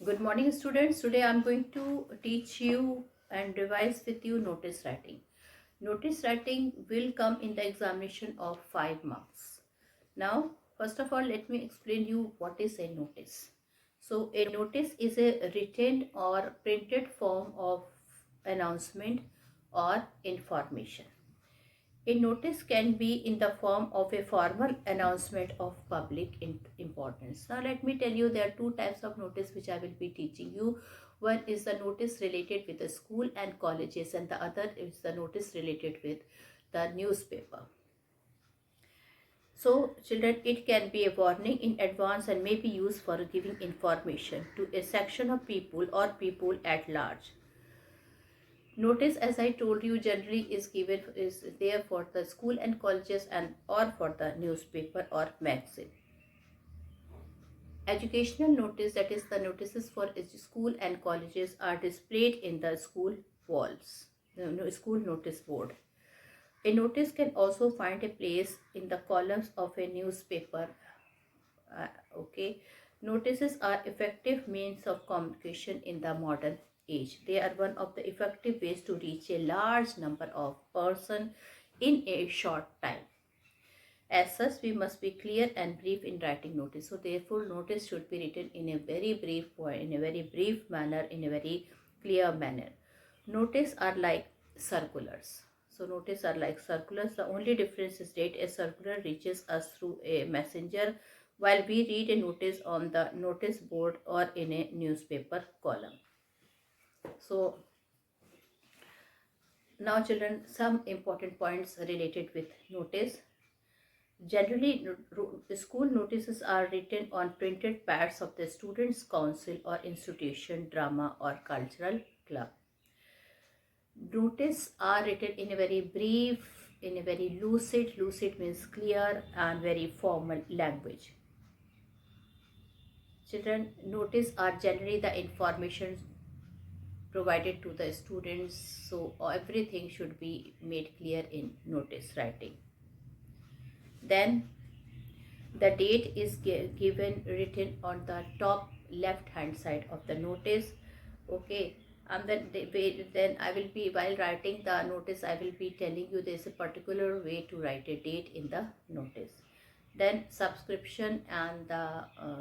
Good morning, students. Today I am going to teach you and revise with you notice writing. Notice writing will come in the examination of 5 marks. Now, first of all, let me explain you what is a notice. So, a notice is a written or printed form of announcement or information. A notice can be in the form of a formal announcement of public importance. Now, let me tell you there are two types of notice which I will be teaching you. One is the notice related with the school and colleges, and the other is the notice related with the newspaper. So, children, it can be a warning in advance and may be used for giving information to a section of people or people at large. Notice, as I told you, generally is there for the school and colleges and or for the newspaper or magazine. Educational notice, that is the notices for school and colleges, are displayed in the school walls, the school notice board. A notice can also find a place in the columns of a newspaper. Okay, notices are effective means of communication in the modern age. They are one of the effective ways to reach a large number of persons in a short time. As such, we must be clear and brief in writing notice. So therefore, notice should be written in a very brief point, in a very brief manner, in a very clear manner. Notice are like circulars. So notice are like circulars. The only difference is that a circular reaches us through a messenger, while we read a notice on the notice board or in a newspaper column. So now, children, some important points related with notice. Generally, school notices are written on printed pads of the students' council or institution, drama or cultural club. Notice are written in a very brief, in a very lucid means clear and very formal language. Children, notice are generally the information provided to the students, so everything should be made clear in notice writing. Then the date is given written on the top left hand side of the notice. Okay, and then I will be, while writing the notice, I will be telling you there is a particular way to write a date in the notice. Then subscription, and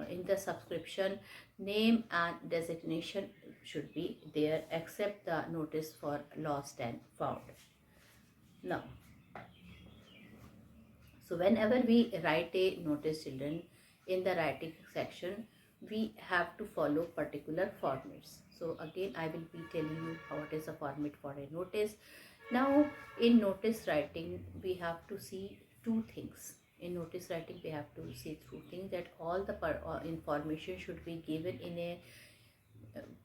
in the subscription, name and designation should be there except the notice for lost and found. Now, so whenever we write a notice, children, in the writing section, we have to follow particular formats. So again, I will be telling you what is a format for a notice. Now, in notice writing, we have to see two things. In notice writing, we have to see two things, that all the information should be given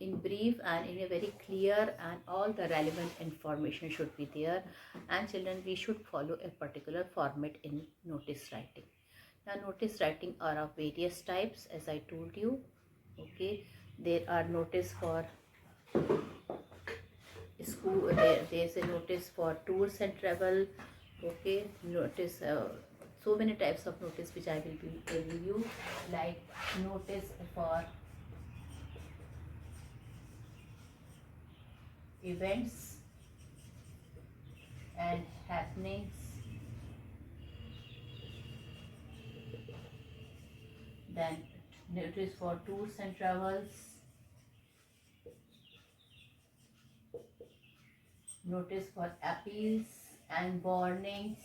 in brief and in a very clear, and all the relevant information should be there. And children, we should follow a particular format in notice writing. Now, notice writing are of various types, as I told you. Okay, there are notice for school, there's a notice for tours and travel. Okay, notice, so many types of notice which I will be telling you, like notice for events and happenings, then notice for tours and travels, notice for appeals and warnings,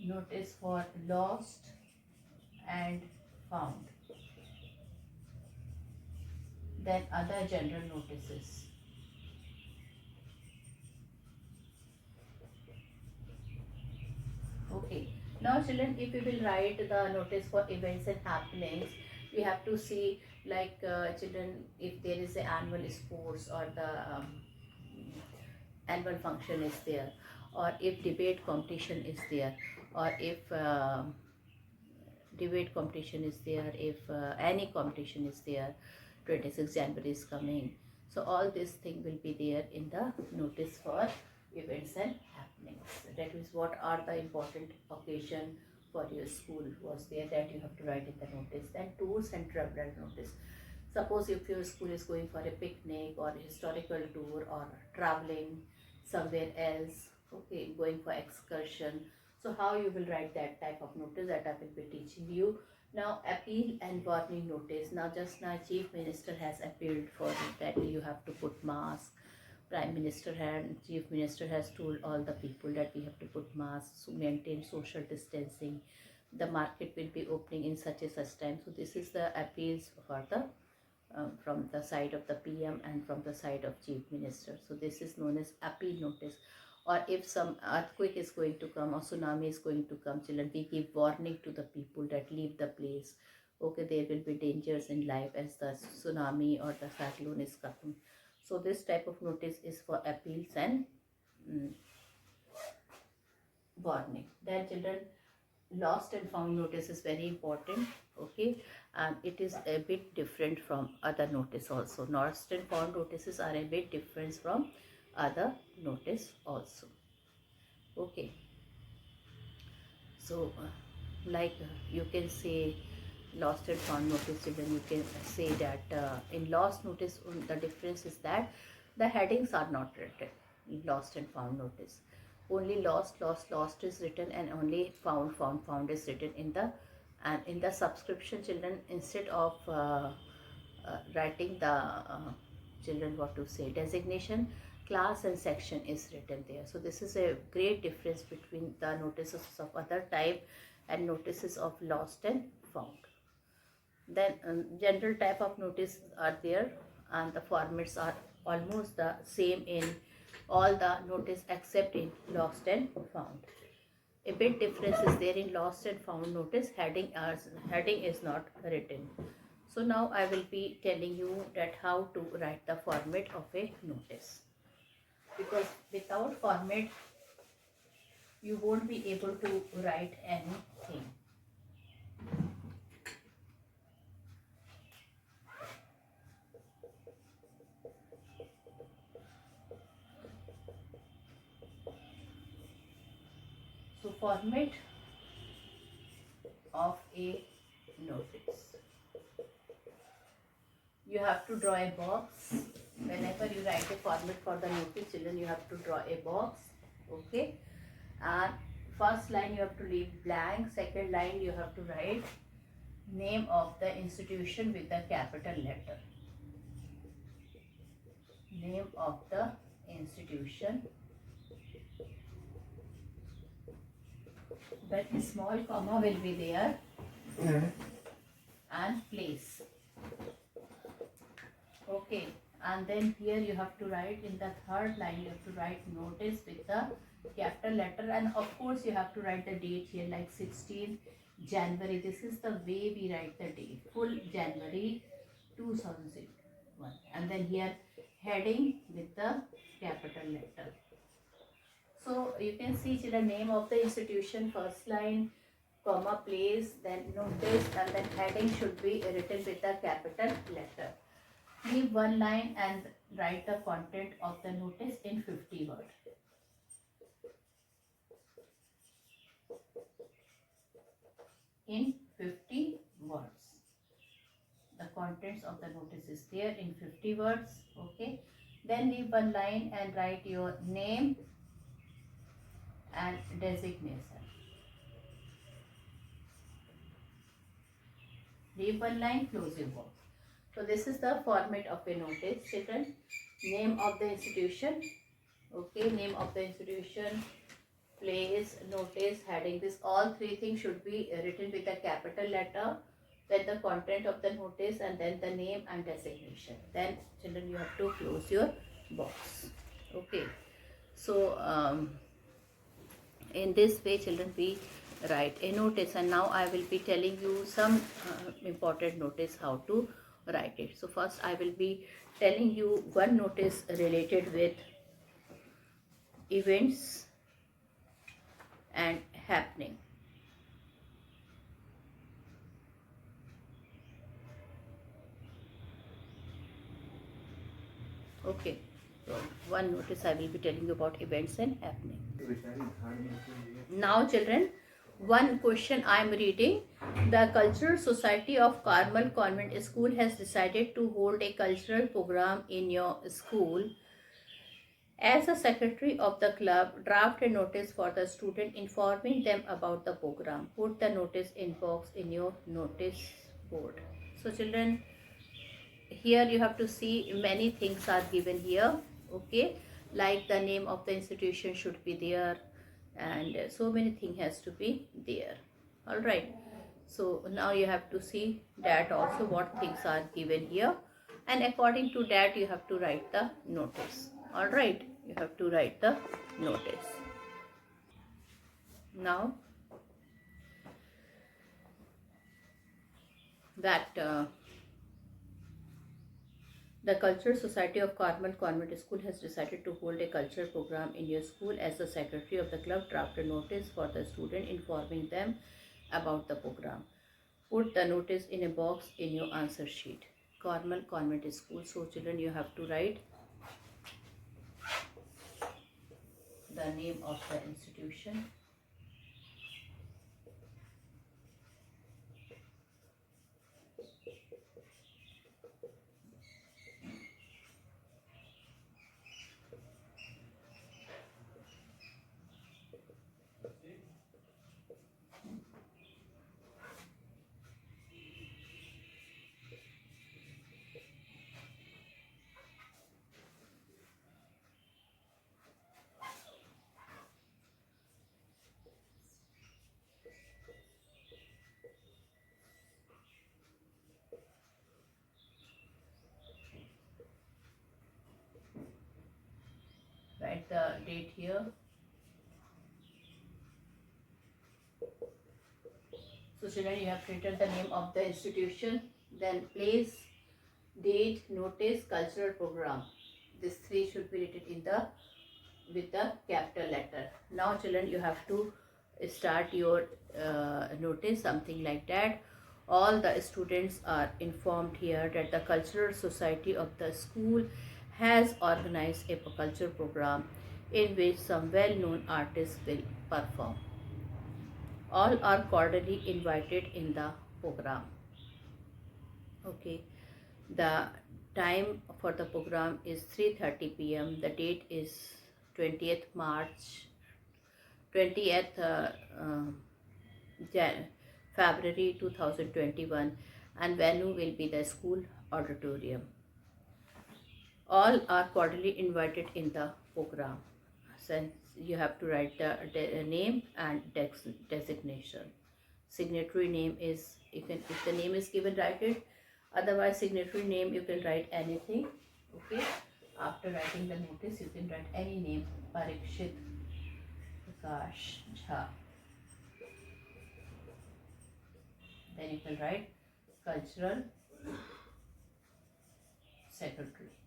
notice for lost and found, then other general notices. Okay, now children, if we will write the notice for events and happenings, we have to see, like, children, if there is an annual sports or the annual function is there, or if debate competition is there, or if debate competition is there, if any competition is there, 26 January is coming. So all this thing will be there in the notice for events and happenings. That is what are the important occasion for your school was there that you have to write in the notice. Then tours and traveler notice. Suppose if your school is going for a picnic or a historical tour or traveling somewhere else, okay, going for excursion. So how you will write that type of notice, that I will be teaching you. Now appeal and warning notice. Now just now Chief Minister has appealed for it that you have to put mask. Prime Minister and Chief Minister has told all the people that we have to put masks, maintain social distancing. The market will be opening in such time. So this is the appeals for the from the side of the PM and from the side of Chief Minister. So this is known as appeal notice. Or if some earthquake is going to come or tsunami is going to come, children, we give warning to the people that leave the place. Okay, there will be dangers in life as the tsunami or the cyclone is coming. So this type of notice is for appeals and warning. Then children, lost and found notice is very important. Okay, and it is a bit different from other notice also. Lost and found notices are a bit different from other notice also. Okay, so you can say lost and found notice, children, you can say that in lost notice the difference is that the headings are not written in lost and found notice. Only lost is written, and only found is written in the subscription, children. Instead of writing the children, what to say, designation, class and section is written there. So this is a great difference between the notices of other type and notices of lost and found. Then general type of notice are there, and the formats are almost the same in all the notice except in lost and found. A bit difference is there in lost and found notice. Heading is not written. So now I will be telling you that how to write the format of a notice, because without format you won't be able to write anything. So format of a notice. You have to draw a box. Whenever you write a format for the notice, children, you have to draw a box. Okay. And first line you have to leave blank. Second line you have to write name of the institution with the capital letter. Name of the institution. Then a small comma will be there. And place. Okay, and then here you have to write in the third line, you have to write notice with the capital letter, and of course you have to write the date here, like 16 January. This is the way we write the date, full January 2001. And then here heading with the capital letter. So you can see the name of the institution, first line, comma, place, then notice, and then heading should be written with the capital letter. Leave one line and write the content of the notice in 50 words. In 50 words. The contents of the notice is there in 50 words. Okay. Then leave one line and write your name and designation. Leave one line, close your box. So this is the format of a notice, children. Name of the institution. Okay, name of the institution, place, notice, heading. This all three things should be written with a capital letter. Then the content of the notice, and then the name and designation. Then children, you have to close your box. Okay. So in this way, children, we write a notice, and now I will be telling you some important notice how to write it. So first I will be telling you one notice related with events and happening. Okay, so one notice I will be telling you about events and happening. Now children, one question I am reading. The Cultural Society of Carmel Convent School has decided to hold a cultural program in your school. As a secretary of the club, draft a notice for the student informing them about the program. Put the notice in box in your notice board. So children, here you have to see many things are given here. Okay, like the name of the institution should be there, and so many things has to be there. All right. So now you have to see that also what things are given here, and according to that you have to write the notice. All right, you have to write the notice. Now that the Cultural Society of Carmel Convent School has decided to hold a culture program in your school. As the secretary of the club, draft a notice for the student informing them about the program. Put the notice in a box in your answer sheet. Carmel Convent School. So children, you have to write the name of the institution, write the date here. So children, you have written the name of the institution, then place, date, notice, cultural program. These three should be written in the with the capital letter. Now children, you have to start your notice, something like that. All the students are informed here that the Cultural Society of the school has organized a culture program in which some well-known artists will perform. All are cordially invited in the program. Okay, the time for the program is 3:30 p.m. The date is 20th March, 20th February 2021, and venue will be the school auditorium. All are cordially invited in the program. Since you have to write the name and designation. Signatory name is, if the name is given, write it. Otherwise, signatory name you can write anything. Okay. After writing the notice, you can write any name. Parikshit Prakash Jha. Then you can write cultural secretary.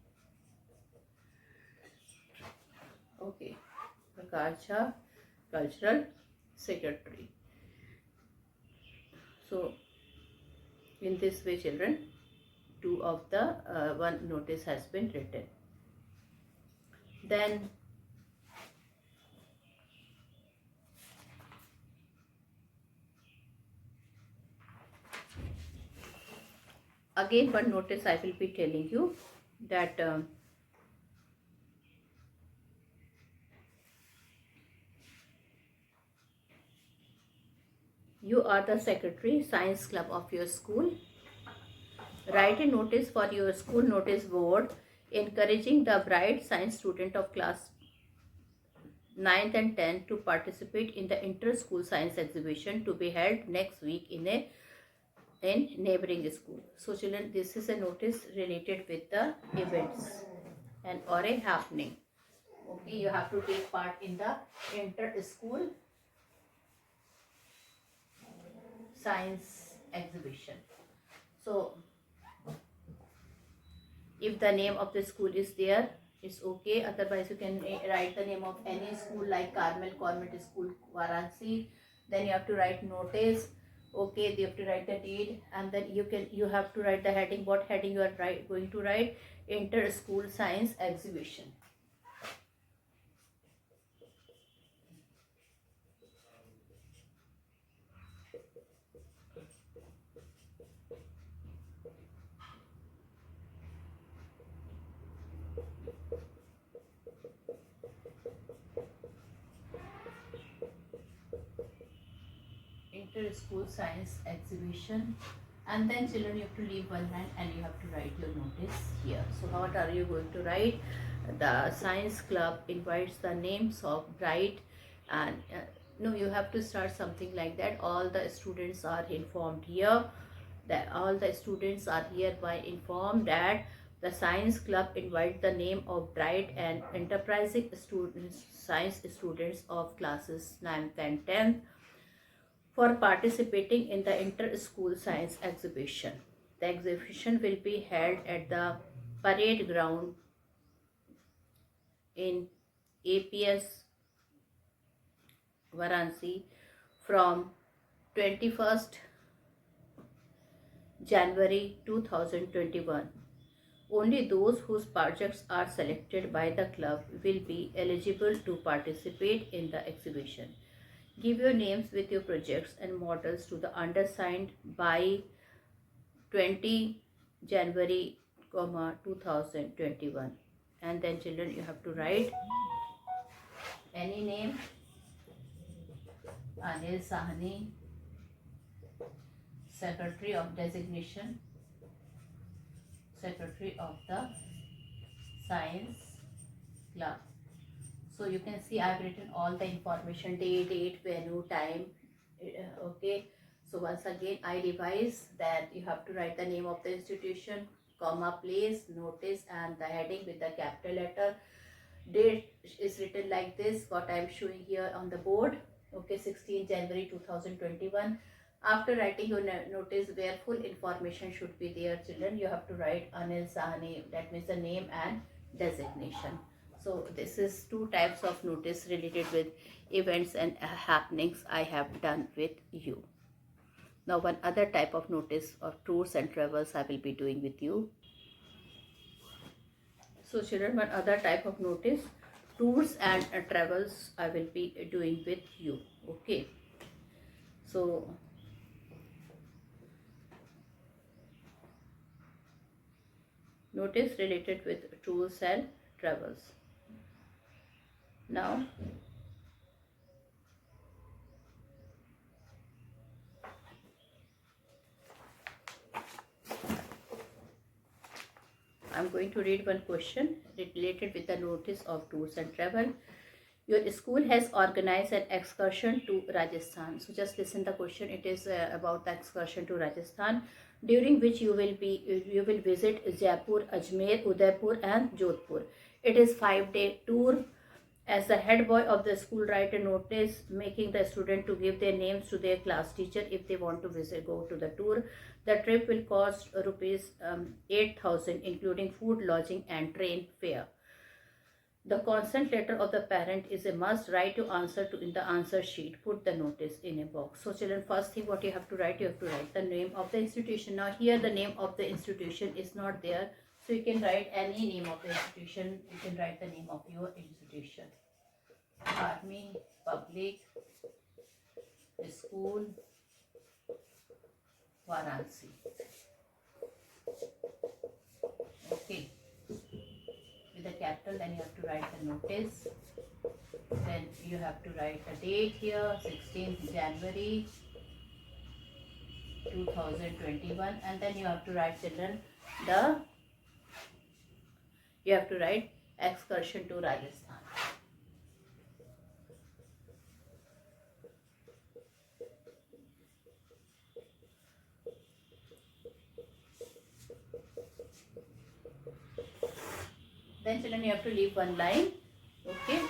Okay, Prakash Jha, cultural secretary. So in this way children, two of the one notice has been written. Then again one notice I will be telling you that you are the secretary science club of your school. Write a notice for your school notice board encouraging the bright science student of class 9th and 10th to participate in the inter-school science exhibition to be held next week in neighboring school. So children, this is a notice related with the events and or a happening. Okay, you have to take part in the inter-school science exhibition. So if the name of the school is there, it's okay. Otherwise you can write the name of any school like Carmel Convent School Varanasi. Then you have to write notice. Okay, you have to write the date, and then you have to write the heading. What heading you are going to write? Inter school science exhibition. inter-school science exhibition. And then children, you have to leave one line and you have to write your notice here. So what are you going to write? The science club invites the names of bright and no, you have to start something like that. All the students are informed here, that all the students are hereby informed that the science club invite the name of bright and enterprising students, science students of classes 9th and 10th for participating in the inter-school science exhibition. The exhibition will be held at the parade ground in APS Varanasi from 21st January 2021. Only those whose projects are selected by the club will be eligible to participate in the exhibition. Give your names with your projects and models to the undersigned by 20 January, 2021. And then children, you have to write any name. Anil Sahni, Secretary of Designation, Secretary of the Science Club. So you can see I have written all the information, date, venue, time. Okay. So once again I revise that you have to write the name of the institution, comma, place, notice, and the heading with the capital letter. Date is written like this, what I am showing here on the board. Okay, 16 January 2021. After writing your notice where full information should be there, children, you have to write Anil Sahni, that means the name and designation. So this is two types of notice related with events and happenings I have done with you. Now one other type of notice of tours and travels I will be doing with you. So children, one other type of notice, tours and travels I will be doing with you. Okay. So notice related with tours and travels. Now I'm going to read one question related with the notice of tours and travel. Your school has organized an excursion to Rajasthan. So just listen the question. It is about the excursion to Rajasthan, during which you will visit Jaipur, Ajmer, Udaipur and Jodhpur. It is 5-day tour. As the head boy of the school, write a notice making the student to give their names to their class teacher if they want to go to the tour. The trip will cost rupees 8,000 including food, lodging and train fare. The consent letter of the parent is a must. Write your answer in the answer sheet. Put the notice in a box. So children, first thing what you have to write the name of the institution. Now here the name of the institution is not there. So you can write any name of the institution. You can write the name of your institution. Army Public School Varanasi. Okay. With the capital, then you have to write the notice. Then you have to write the date here, 16th January 2021, and then you have to write children you have to write excursion to Rajasthan. Then children, you have to leave one line. Okay,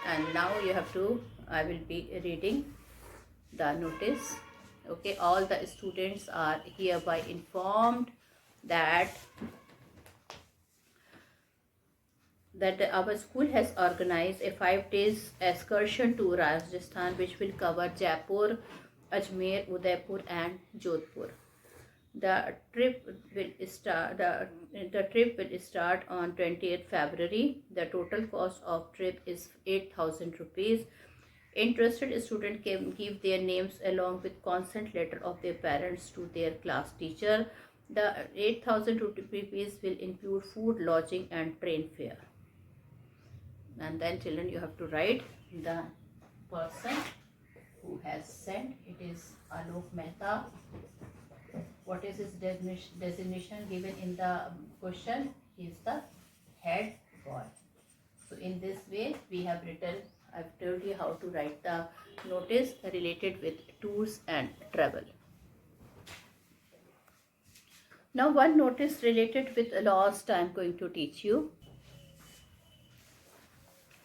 and now you have to, I will be reading the notice. Okay, all the students are hereby informed that our school has organized a 5-day excursion to Rajasthan, which will cover Jaipur, Ajmer, Udaipur and Jodhpur. The trip will start on 20th February. The total cost of trip is 8,000 rupees. Interested student can give their names along with consent letter of their parents to their class teacher. The 8,000 rupees will include food, lodging and train fare. And then children, you have to write the person who has sent. It is Alok Mehta. What is his designation given in the question? He is the head boy. So in this way we have written, I've told you how to write the notice related with tours and travel. Now one notice related with lost I am going to teach you.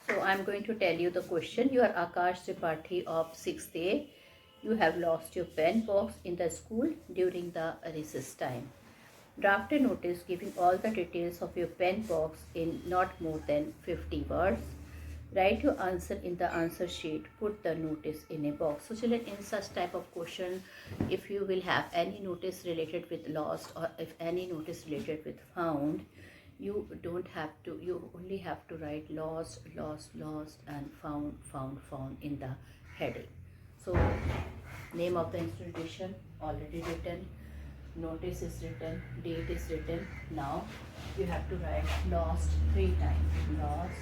So I am going to tell you the question. You are Akash Tripathi of 6th A. You have lost your pen box in the school during the recess time. Draft a notice giving all the details of your pen box in not more than 50 words. Write your answer in the answer sheet. Put the notice in a box. So children, in such type of question, if you will have any notice related with lost or if any notice related with found, you don't have to, you only have to write lost, lost, lost and found, found, found in the heading. So name of the institution already written, notice is written, date is written. Now you have to write lost 3 times. Lost,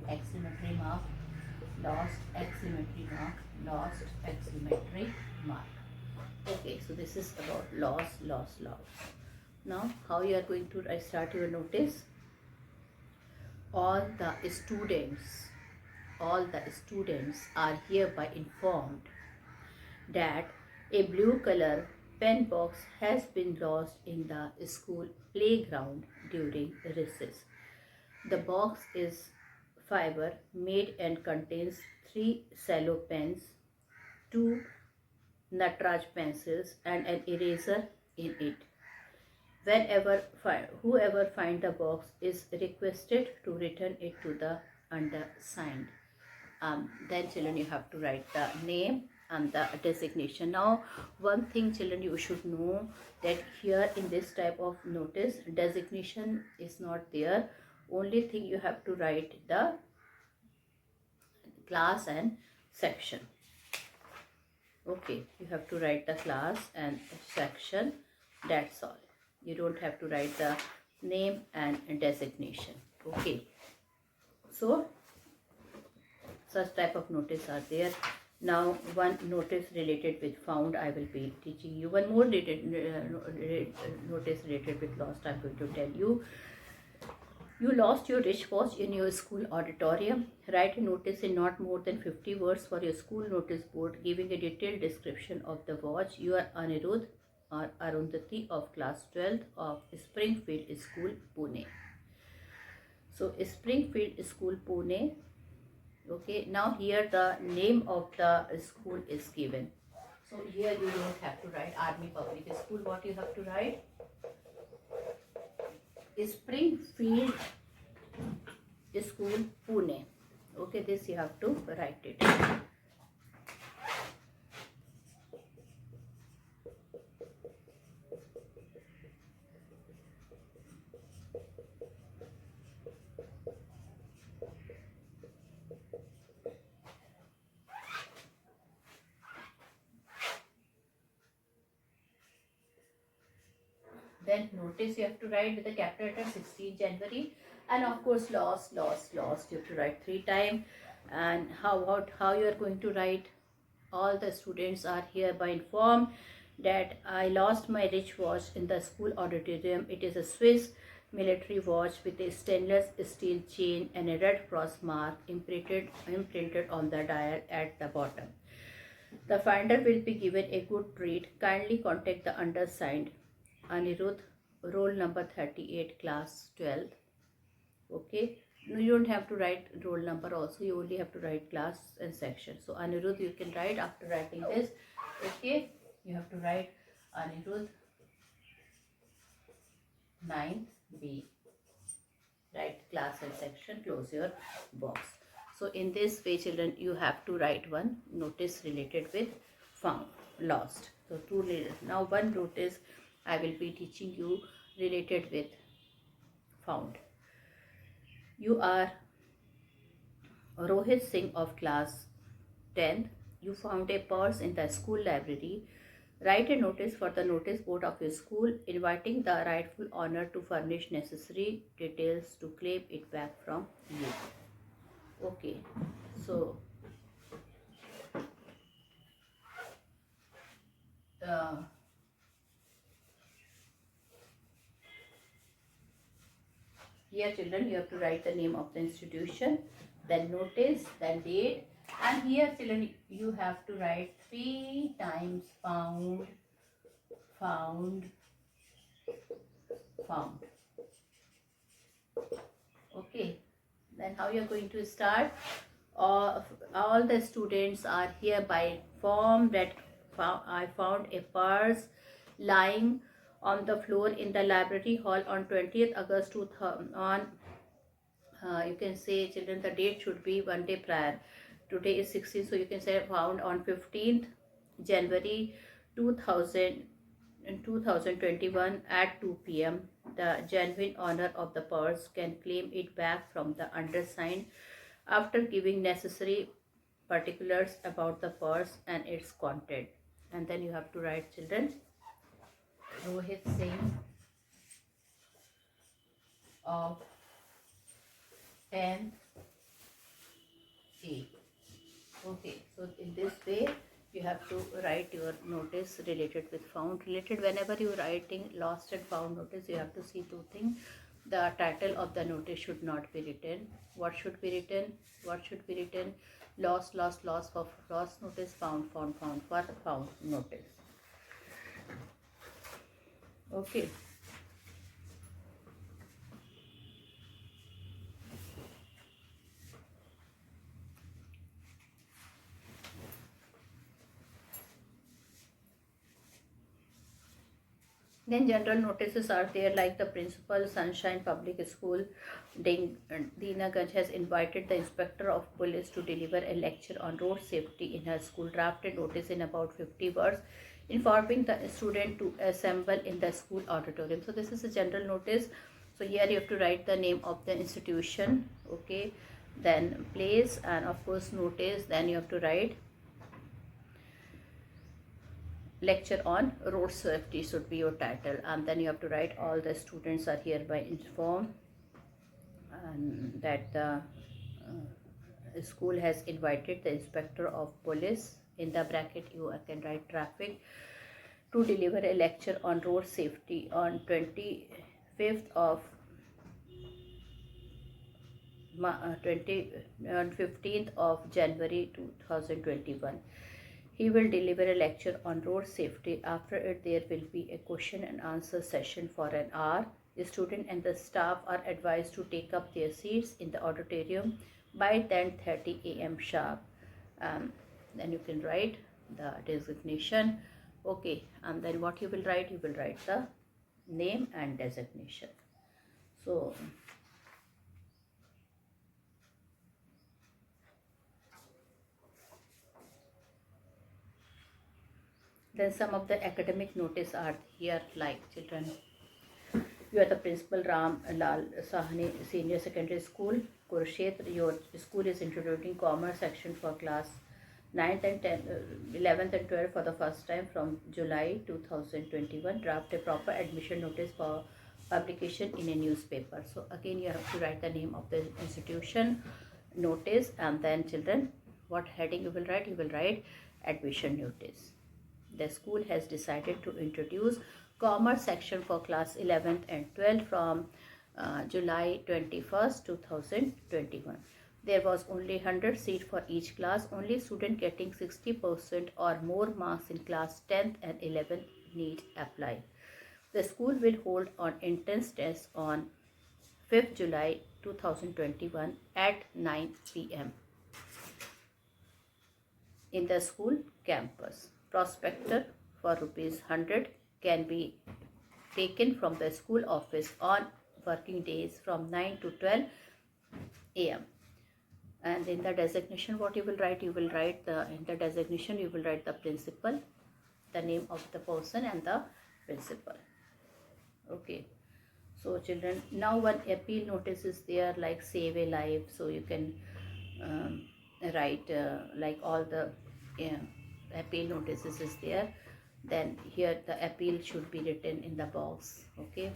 exclamatory mark, lost, exclamatory mark, lost, exclamatory mark. Okay, so this is about lost, lost, lost. Now how you are going to start your notice? All the students are hereby informed that a blue color pen box has been lost in the school playground during recess. The box is fiber made and contains 3 cello pens, 2 Natraj pencils and an eraser in it. Whoever find the box is requested to return it to the undersigned. Then children, you have to write the name and the designation. Now one thing children you should know, that here in this type of notice designation is not there. Only thing you have to write the class and section. Okay, you have to write the class and section, that's all. You don't have to write the name and designation. Okay, so such type of notice are there. Now one notice related with found I will be teaching you. One more notice related with lost I am going to tell you. You lost your wristwatch in your school auditorium. Write a notice in not more than 50 words for your school notice board giving a detailed description of the watch. You are Anirudh or Arundhati of class 12th of Springfield School, Pune. So Springfield School, Pune. Okay, now here the name of the school is given. So here you don't have to write Army Public School. What you have to write? Springfield School, Pune. Okay, this you have to write it. Then notice you have to write with the capital letter 16 January, and of course lost, lost, lost you have to write 3 times. And how you are going to write? All the students are hereby informed that I lost my wristwatch in the school auditorium. It is a Swiss military watch with a stainless steel chain and a red cross mark imprinted on the dial at the bottom. The finder will be given a good treat. Kindly contact the undersigned Anirudh, roll number 38, class 12th. Okay, no, you don't have to write roll number also, you only have to write class and section. So Anirudh you can write after writing this. Okay, you have to write Anirudh 9th B. Write class and section, close your box. So in this way children, you have to write one notice related with found, lost. So now one notice I will be teaching you related with found. You are Rohit Singh of class 10th. You found a purse in the school library. Write a notice for the notice board of your school inviting the rightful owner to furnish necessary details to claim it back from you. Okay, so uh, here children you have to write the name of the institution, then notice, then date, and here children you have to write 3 times found, found, found. Okay, then how you are going to start? All the students are hereby informed that I found a purse lying on the floor in the library hall on 20th August 2000. You can say children the date should be one day prior. Today is 16th, so you can say found on 15th January 2000 in 2021 at 2 p.m. The genuine owner of the purse can claim it back from the undersigned after giving necessary particulars about the purse and its content. And then you have to write children Rohit Singh of 10th A. Okay, so in this way you have to write your notice related with found. Related, whenever you are writing lost and found notice, you have to see 2 things. The title of the notice should not be written. What should be written? What should be written? Lost, lost, lost for lost notice, found, found, found for found notice. Okay. Then general notices are there, like the principal, Sunshine Public School, Dinaganj has invited the inspector of police to deliver a lecture on road safety in her school. Drafted notice in about 50 words, informing the student to assemble in the school auditorium. So this is a general notice. So here you have to write the name of the institution, okay, then place, and of course notice. Then you have to write lecture on road safety should be your title, and then you have to write all the students are hereby informed and that the school has invited the inspector of police, in the bracket you can write traffic, to deliver a lecture on road safety on 25th of 15th of January 2021. He will deliver a lecture on road safety. After it, there will be a question and answer session for an hour. The student and the staff are advised to take up their seats in the auditorium by 10:30 a.m. sharp. Then you can write the designation. Okay, and then what you will write? You will write the name and designation. So then some of the academic notice are here, like children. You are the principal, Ram Lal Sahni Senior Secondary School, Kurukshetra. Your school is introducing commerce section for class 9th and 11th and 12th for the first time from July 2021. Draft a proper admission notice for publication in a newspaper. So again you have to write the name of the institution, notice, and then children, what heading you will write? You will write admission notice. The school has decided to introduce commerce section for class 11th and 12th from July 21st, 2021. There was only 100 seats for each class. Only student getting 60% or more marks in class 10th and 11th need apply. The school will hold an entrance test on 5th July 2021 at 9 p.m. in the school campus. Prospector for ₹100 can be taken from the school office on working days from 9 to 12 a.m. And in the designation, what you will write? You will write in the designation you will write the principal, the name of the person and the principal. Okay. So children, now one appeal notice is there, like save a life. So you can write like all the appeal notices is there. Then here the appeal should be written in the box. Okay,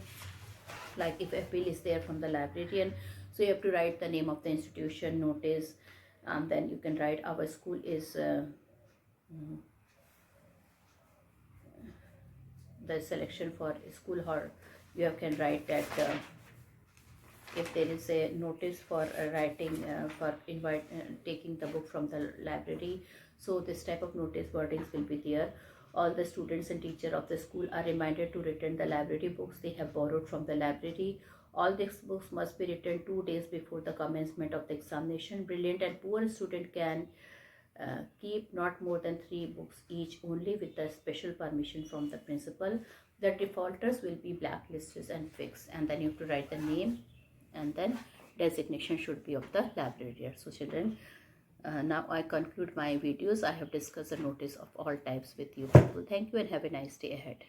like if appeal is there from the librarian, so you have to write the name of the institution, notice, and then you can write our school is the selection for school hall, you can write that if there is a notice for writing for taking the book from the library, so this type of notice wordings will be there. All the students and teacher of the school are reminded to return the library books they have borrowed from the library. All these books must be returned 2 days before the commencement of the examination. Brilliant and poor student can keep not more than 3 books each, only with the special permission from the principal. The defaulters will be blacklisted and fixed, and then you have to write the name, and then designation should be of the librarian. So children, now I conclude my videos. I have discussed the notice of all types with you people. Thank you and have a nice day ahead.